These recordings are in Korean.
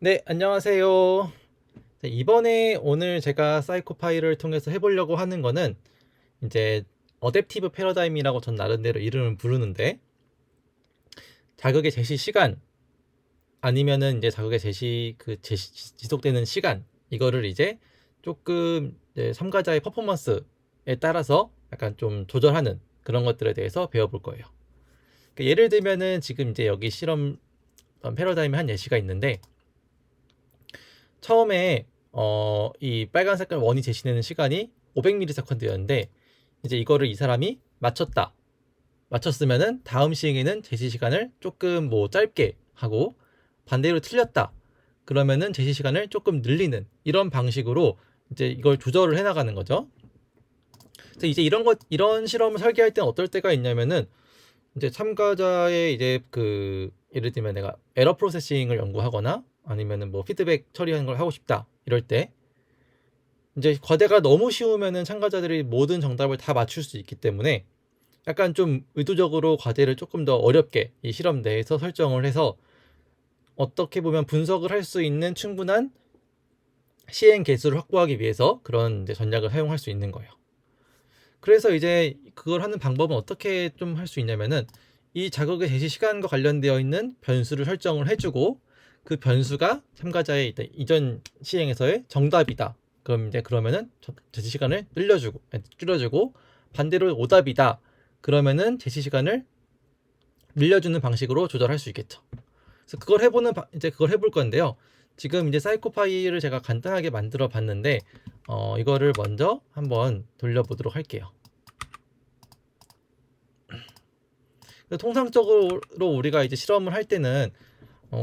네, 안녕하세요. 네, 이번에 오늘 제가 사이코파이를 통해서 해보려고 하는 거는 이제 어댑티브 패러다임이라고 전 나름대로 이름을 부르는데, 자극의 제시 시간 아니면은 이제 자극의 지속되는 시간, 이거를 이제 조금 이제 참가자의 퍼포먼스에 따라서 약간 좀 조절하는 그런 것들에 대해서 배워볼 거예요. 그러니까 예를 들면은 지금 이제 여기 실험 패러다임의 한 예시가 있는데, 처음에 이 빨간 색깔 원이 제시되는 시간이 500ms였는데, 이제 이거를 이 사람이 맞췄으면은 다음 시행에는 제시 시간을 조금 뭐 짧게 하고, 반대로 틀렸다 그러면은 제시 시간을 조금 늘리는 이런 방식으로 이제 이걸 조절을 해 나가는 거죠. 그래서 이제 이런 실험을 설계할 때는 어떨 때가 있냐면은, 이제 참가자의 이제 예를 들면 내가 에러 프로세싱을 연구하거나 아니면은 뭐 피드백 처리하는 걸 하고 싶다 이럴 때, 이제 과제가 너무 쉬우면은 참가자들이 모든 정답을 다 맞출 수 있기 때문에 약간 좀 의도적으로 과제를 조금 더 어렵게 이 실험 내에서 설정을 해서, 어떻게 보면 분석을 할 수 있는 충분한 시행 개수를 확보하기 위해서 그런 이제 전략을 사용할 수 있는 거예요. 그래서 이제 그걸 하는 방법은 어떻게 좀 할 수 있냐면은, 이 자극의 제시 시간과 관련되어 있는 변수를 설정을 해주고, 그 변수가 참가자의 이전 시행에서의 정답이다. 그럼 이제 그러면은 제시 시간을 줄여주고, 반대로 오답이다. 그러면은 제시 시간을 늘려주는 방식으로 조절할 수 있겠죠. 그래서 그걸 해볼 건데요. 지금 이제 사이코파이를 제가 간단하게 만들어 봤는데, 이거를 먼저 한번 돌려보도록 할게요. 통상적으로 우리가 이제 실험을 할 때는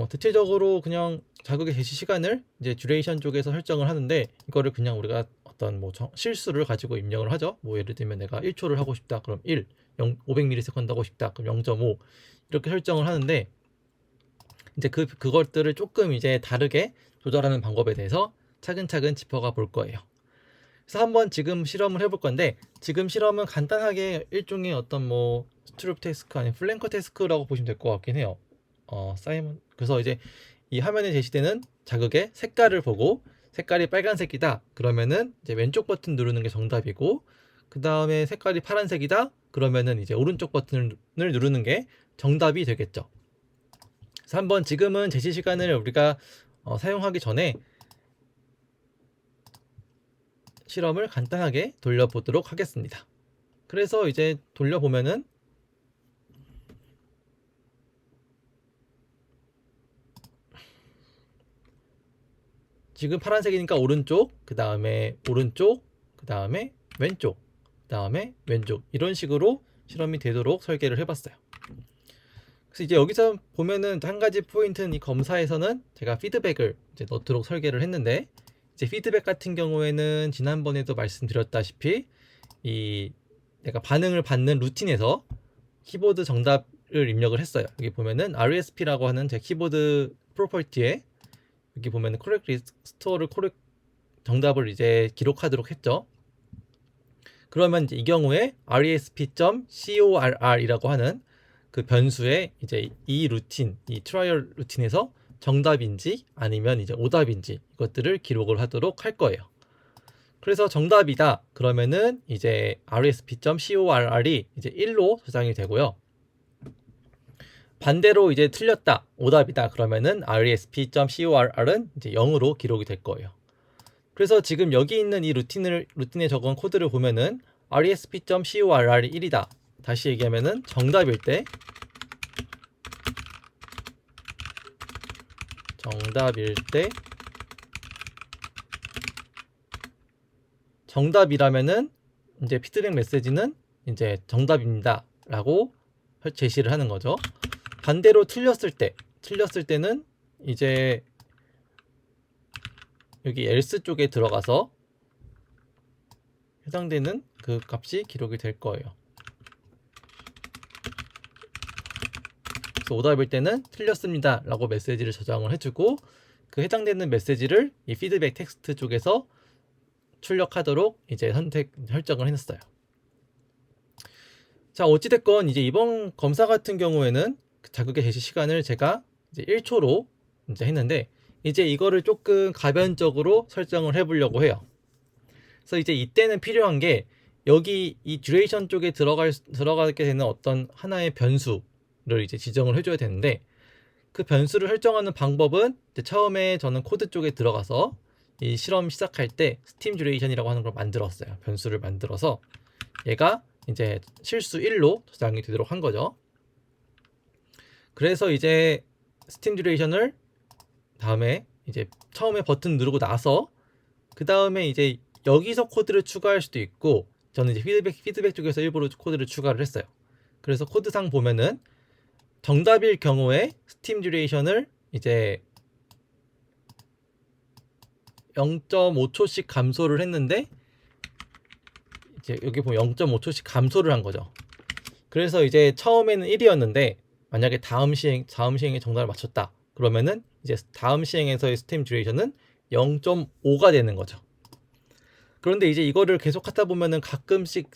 대체적으로 그냥 자극의 제시 시간을 이제 듀레이션 쪽에서 설정을 하는데, 이거를 그냥 우리가 어떤 뭐 실수를 가지고 입력을 하죠. 뭐 예를 들면 내가 1초를 하고 싶다 그럼 1, 500ms 하고 싶다 그럼 0.5 이렇게 설정을 하는데, 이제 그것들을 조금 이제 다르게 조절하는 방법에 대해서 차근차근 짚어가 볼 거예요. 그래서 한번 지금 실험을 해볼 건데, 지금 실험은 간단하게 일종의 어떤 뭐 스트룹 태스크 아니면 플랭커 태스크라고 보시면 될 것 같긴 해요. 그래서 이제 이 화면에 제시되는 자극의 색깔을 보고, 색깔이 빨간색이다 그러면은 이제 왼쪽 버튼 누르는 게 정답이고, 그 다음에 색깔이 파란색이다 그러면은 이제 오른쪽 버튼을 누르는 게 정답이 되겠죠. 그래서 한번 지금은 제시 시간을 우리가 사용하기 전에 실험을 간단하게 돌려보도록 하겠습니다. 그래서 이제 돌려보면은, 지금 파란색이니까 오른쪽, 그 다음에 오른쪽, 그 다음에 왼쪽, 그 다음에 왼쪽, 이런 식으로 실험이 되도록 설계를 해봤어요. 그래서 이제 여기서 보면은 한 가지 포인트는, 이 검사에서는 제가 피드백을 이제 넣도록 설계를 했는데, 이제 피드백 같은 경우에는 지난번에도 말씀드렸다시피 이 내가 반응을 받는 루틴에서 키보드 정답을 입력을 했어요. 여기 보면은 RESP라고 하는 제 키보드 프로퍼티에 여기 보면은 correct 리스토어를 정답을 이제 기록하도록 했죠. 그러면 이제 이 경우에 resp.corr이라고 하는 그 변수에 이제 이 트라이얼 루틴에서 정답인지 아니면 이제 오답인지 이것들을 기록을 하도록 할 거예요. 그래서 정답이다 그러면은 이제 resp.corr이 이제 1로 저장이 되고요. 반대로 이제 틀렸다 오답이다 그러면은 resp.corr은 이제 0으로 기록이 될 거예요. 그래서 지금 여기 있는 이 루틴에 적은 코드를 보면은 resp.corr이 1이다. 다시 얘기하면은 정답일 때 정답이라면은 이제 피드백 메시지는 이제 정답입니다라고 제시를 하는 거죠. 반대로 틀렸을 때는 이제 여기 else 쪽에 들어가서 해당되는 그 값이 기록이 될 거예요. 그래서 오답일 때는 틀렸습니다 라고 메시지를 저장을 해주고, 그 해당되는 메시지를 이 피드백 텍스트 쪽에서 출력하도록 이제 설정을 해놨어요. 자, 어찌됐건 이제 이번 검사 같은 경우에는 그 자극의 제시 시간을 제가 이제 1초로 이제 했는데, 이제 이거를 조금 가변적으로 설정을 해보려고 해요. 그래서 이제 이때는 필요한 게 여기 이 듀레이션 쪽에 들어가게 되는 어떤 하나의 변수를 이제 지정을 해줘야 되는데, 그 변수를 설정하는 방법은 이제 처음에 저는 코드 쪽에 들어가서 이 실험 시작할 때 스팀 듀레이션이라고 하는 걸 만들었어요. 변수를 만들어서 얘가 이제 실수 1로 저장이 되도록 한 거죠. 그래서 이제 스팀 듀레이션을 다음에 이제 처음에 버튼 누르고 나서 그 다음에 이제 여기서 코드를 추가할 수도 있고, 저는 이제 피드백 쪽에서 일부러 코드를 추가를 했어요. 그래서 코드상 보면은 정답일 경우에 스팀 듀레이션을 이제 0.5초씩 감소를 했는데, 이제 여기 보면 0.5초씩 감소를 한 거죠. 그래서 이제 처음에는 1이었는데 만약에 다음 시행에 정답을 맞췄다 그러면은 이제 다음 시행에서의 스팀 듀레이션은 0.5가 되는 거죠. 그런데 이제 이거를 계속 하다 보면은 가끔씩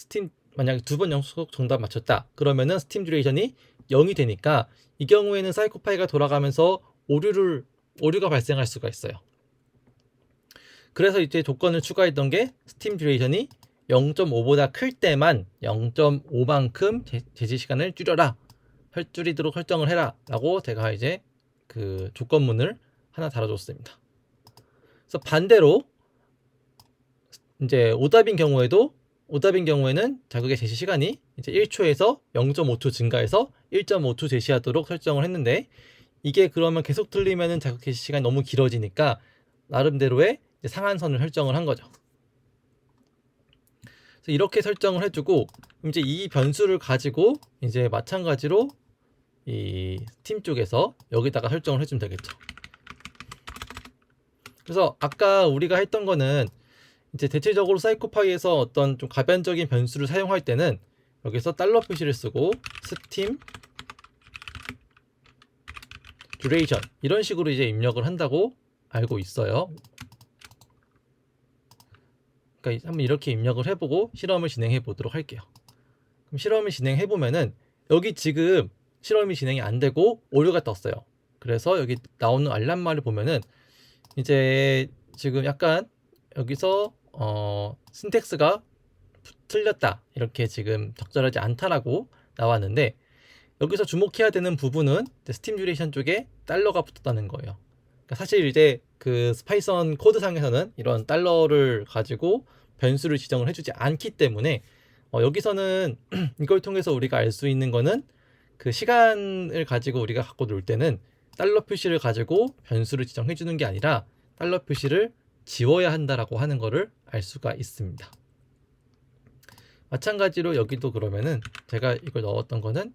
만약에 2번 연속 정답 맞췄다 그러면은 스팀 듀레이션이 0이 되니까 이 경우에는 사이코파이가 돌아가면서 오류가 발생할 수가 있어요. 그래서 이제 조건을 추가했던 게 스팀 듀레이션이 0.5보다 클 때만 0.5만큼 제시 시간을 줄이도록 설정을 해라 라고 제가 이제 그 조건문을 하나 달아줬습니다. 그래서 반대로 이제 오답인 경우에는 자극의 제시 시간이 이제 1초에서 0.5초 증가해서 1.5초 제시하도록 설정을 했는데, 이게 그러면 계속 틀리면은 자극 제시 시간이 너무 길어지니까 나름대로의 상한선을 설정을 한 거죠. 그래서 이렇게 설정을 해주고 이제 이 변수를 가지고 이제 마찬가지로 이 스팀 쪽에서 여기다가 설정을 해주면 되겠죠. 그래서 아까 우리가 했던 거는 이제 대체적으로 사이코파이에서 어떤 좀 가변적인 변수를 사용할 때는 여기서 달러 표시를 쓰고 스팀 듀레이션 이런 식으로 이제 입력을 한다고 알고 있어요. 그러니까 한번 이렇게 입력을 해보고 실험을 진행해 보도록 할게요. 그럼 실험을 진행해 보면은 여기 지금 실험이 진행이 안 되고 오류가 떴어요. 그래서 여기 나오는 알람말을 보면은 이제 지금 약간 여기서 신텍스가 틀렸다 이렇게 지금 적절하지 않다라고 나왔는데, 여기서 주목해야 되는 부분은 스팀 듀레이션 쪽에 달러가 붙었다는 거예요. 그러니까 사실 이제 그 파이썬 코드상에서는 이런 달러를 가지고 변수를 지정을 해주지 않기 때문에 여기서는 이걸 통해서 우리가 알 수 있는 거는 그 시간을 가지고 우리가 갖고 놀 때는 달러 표시를 가지고 변수를 지정해 주는 게 아니라 달러 표시를 지워야 한다라고 하는 거를 알 수가 있습니다. 마찬가지로 여기도 그러면은 제가 이걸 넣었던 거는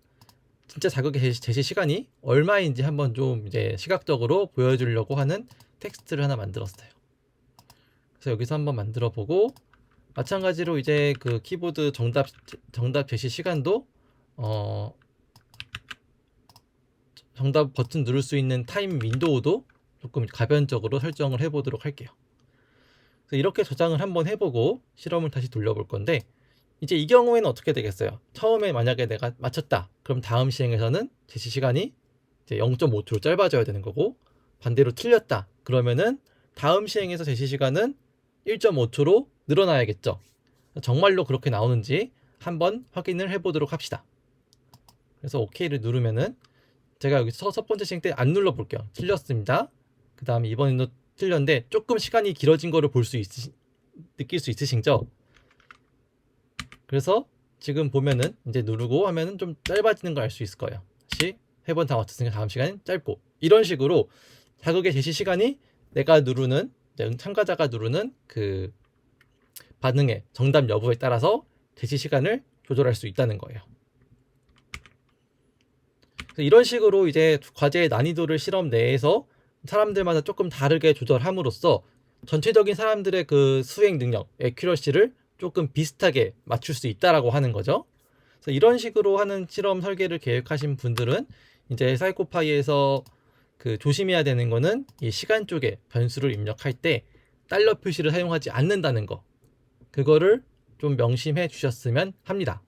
진짜 자극의 제시 시간이 얼마인지 한번 좀 이제 시각적으로 보여주려고 하는 텍스트를 하나 만들었어요. 그래서 여기서 한번 만들어 보고, 마찬가지로 이제 그 키보드 정답 제시 시간도 정답 버튼 누를 수 있는 타임 윈도우도 조금 가변적으로 설정을 해보도록 할게요. 그래서 이렇게 저장을 한번 해보고 실험을 다시 돌려볼 건데, 이제 이 경우에는 어떻게 되겠어요? 처음에 만약에 내가 맞췄다 그럼 다음 시행에서는 제시 시간이 이제 0.5초로 짧아져야 되는 거고, 반대로 틀렸다 그러면은 다음 시행에서 제시 시간은 1.5초로 늘어나야겠죠. 정말로 그렇게 나오는지 한번 확인을 해보도록 합시다. 그래서 OK를 누르면은 제가 여기서 첫 번째 시행 때 안 눌러 볼게요. 틀렸습니다. 그 다음에 이번에도 틀렸는데 조금 시간이 길어진 거를 느낄 수 있으시죠? 그래서 지금 보면은 이제 누르고 하면은 좀 짧아지는 걸 알 수 있을 거예요. 다시 3번 다 맞췄으니까 다음 시간은 짧고, 이런 식으로 자극의 제시 시간이 내가 누르는 참가자가 누르는 그 반응의 정답 여부에 따라서 제시 시간을 조절할 수 있다는 거예요. 이런 식으로 이제 과제의 난이도를 실험 내에서 사람들마다 조금 다르게 조절함으로써 전체적인 사람들의 그 수행 능력, 애큐러시를 조금 비슷하게 맞출 수 있다라고 하는 거죠. 그래서 이런 식으로 하는 실험 설계를 계획하신 분들은 이제 사이코파이에서 그 조심해야 되는 거는 이 시간 쪽에 변수를 입력할 때 달러 표시를 사용하지 않는다는 거, 그거를 좀 명심해 주셨으면 합니다.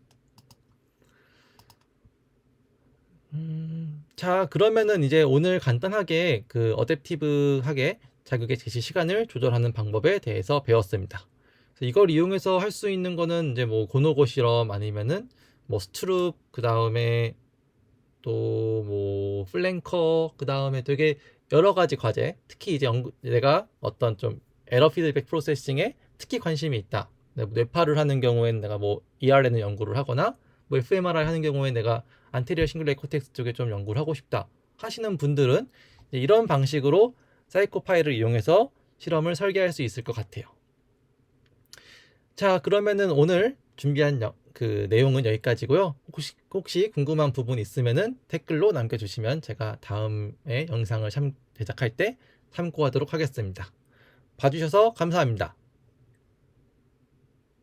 자, 그러면은 이제 오늘 간단하게 그 어댑티브하게 자극의 제시 시간을 조절하는 방법에 대해서 배웠습니다. 그래서 이걸 이용해서 할 수 있는 거는 이제 뭐 고노고 실험 아니면은 뭐 스트룹 그 다음에 또 뭐 플랭커 그 다음에 되게 여러 가지 과제, 특히 이제 내가 어떤 좀 에러 피드백 프로세싱에 특히 관심이 있다. 뇌파를 하는 경우에는 내가 뭐 ERN을 연구를 하거나 뭐 fMRI 하는 경우에 내가 안테리어 싱글레이 코텍스 쪽에 좀 연구를 하고 싶다 하시는 분들은 이런 방식으로 사이코파이를 이용해서 실험을 설계할 수 있을 것 같아요. 자, 그러면은 오늘 준비한 그 내용은 여기까지고요. 혹시 궁금한 부분 있으면은 댓글로 남겨주시면 제가 다음에 영상을 제작할 때 참고하도록 하겠습니다. 봐주셔서 감사합니다.